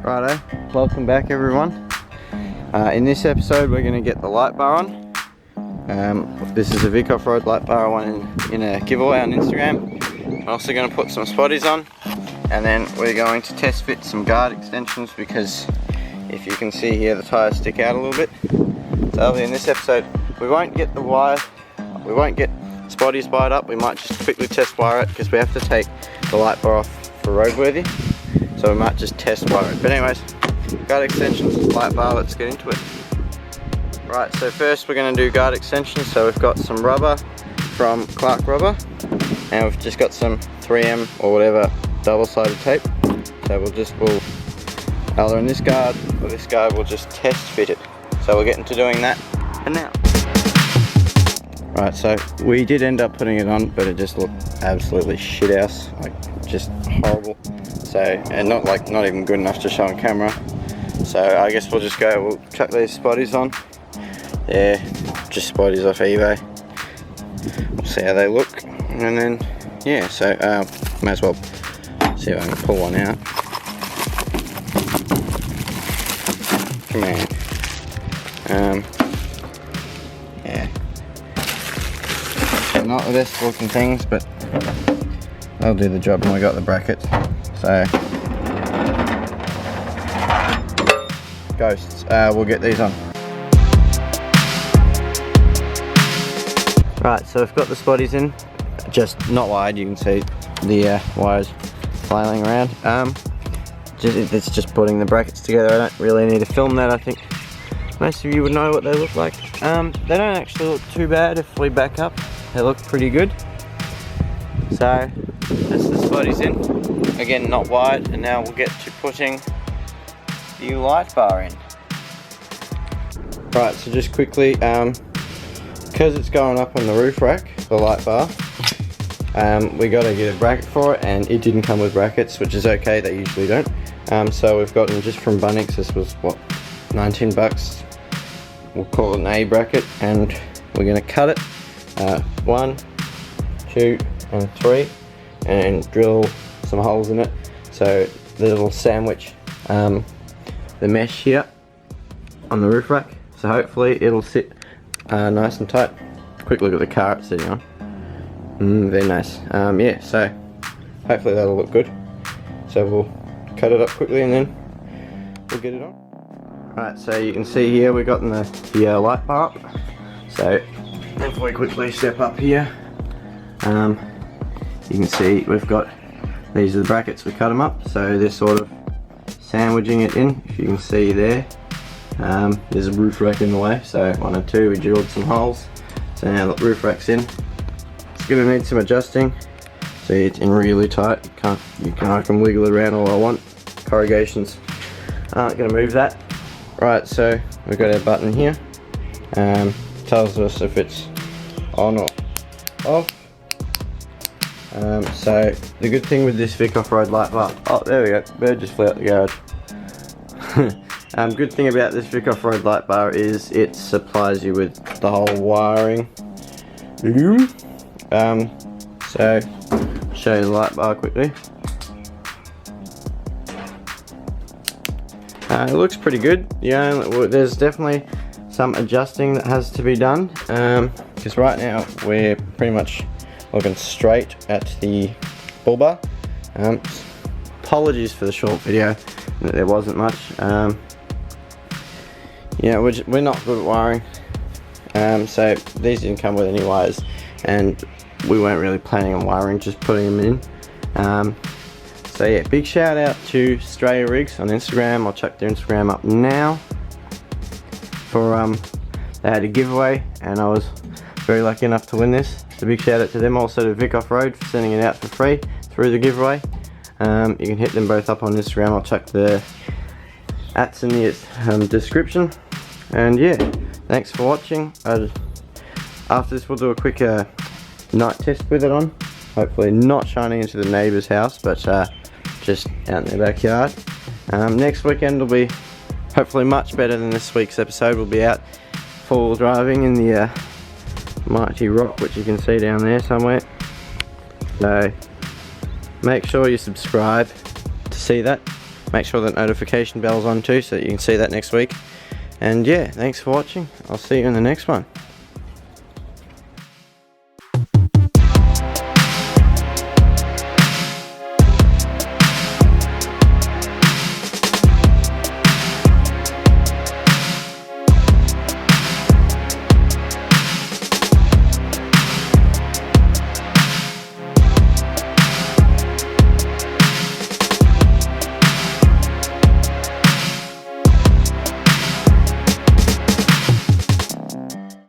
Righto, welcome back everyone. In this episode we're going to get the light bar on. This is a Vic Off-Road light bar I won in a giveaway on Instagram. I'm also going to put some spotties on, and then we're going to test fit some guard extensions because if you can see here the tyres stick out a little bit. So in this episode we won't get the wire, we won't get spotties wired up, we might just quickly test wire it because we have to take the light bar off for roadworthy. So we might just test wire it. But anyways, guard extensions, light bar, let's get into it. Right, so first we're going to do guard extensions. So we've got some rubber from Clark Rubber, and we've just got some 3M or whatever double-sided tape. So we'll either in this guard or this guard, we'll just test fit it. So we'll get into doing that and now. Right, so we did end up putting it on, but it just looked absolutely shit house, like just horrible. So, and not even good enough to show on camera. So I guess we'll chuck these spotties on. They're just spotties off eBay. We'll see how they look, and then yeah. So may as well see if I can pull one out. Come on. Yeah. Not the best looking things, but they'll do the job, and we got the brackets. So ghosts, we'll get these on. Right, so we've got the spotties in, just not wired. You can see the wires flailing around. It's just putting the brackets together. I don't really need to film that. I think most of you would know what they look like. They don't actually look too bad if we back up. They look pretty good. So that's the spotties in. Again, not wired, and now we'll get to putting the light bar in. Right, so just quickly, because it's going up on the roof rack, the light bar, we got to get a bracket for it, and it didn't come with brackets, which is okay, they usually don't. So we've gotten just from Bunnings, this was what, 19 bucks. We'll call it an A bracket, and we're going to cut it 1, 2 and 3 and drill some holes in it, so the little sandwich the mesh here on the roof rack, so hopefully it'll sit nice and tight. Quick look at the car it's sitting on. Very nice. Yeah, so hopefully that'll look good. So we'll cut it up quickly and then we'll get it on. Right, so you can see here we've got the light bar up. So if we quickly step up here, you can see we've got, these are the brackets, we cut them up, so they're sort of sandwiching it in. If you can see there, there's a roof rack in the way, so 1 and 2 we drilled some holes, so now the roof rack's in. It's going to need some adjusting. See, it's in really tight, I can wiggle it around all I want. Corrugations aren't going to move that. Right, so we've got our button here, tells us if it's on or off. So the good thing with this Vic Off-Road light bar, oh there we go, bird just flew out the garage. Good thing about this Vic Off-Road light bar is it supplies you with the whole wiring. So show you the light bar quickly. It looks pretty good. Yeah, there's definitely some adjusting that has to be done, because right now we're pretty much looking straight at the bull bar. Apologies for the short video, there wasn't much. Yeah, we're not good at wiring, so these didn't come with any wires, and we weren't really planning on wiring, just putting them in. So yeah, big shout out to Australia Rigs on Instagram. I'll chuck their Instagram up now. For they had a giveaway, and I was very lucky enough to win this. So big shout out to them, also to Vic Off-Road for sending it out for free through the giveaway. You can hit them both up on Instagram. I'll chuck the ats in the description. And yeah, thanks for watching. After this we'll do a quick night test with it on. Hopefully not shining into the neighbour's house, but just out in their backyard. Next weekend will be hopefully much better than this week's episode. We'll be out full driving in the Mighty Rock, which you can see down there somewhere. So make sure you subscribe to see that. make sure that notification bell's on too so that you can see that next week. And yeah, thanks for watching. I'll see you in the next one.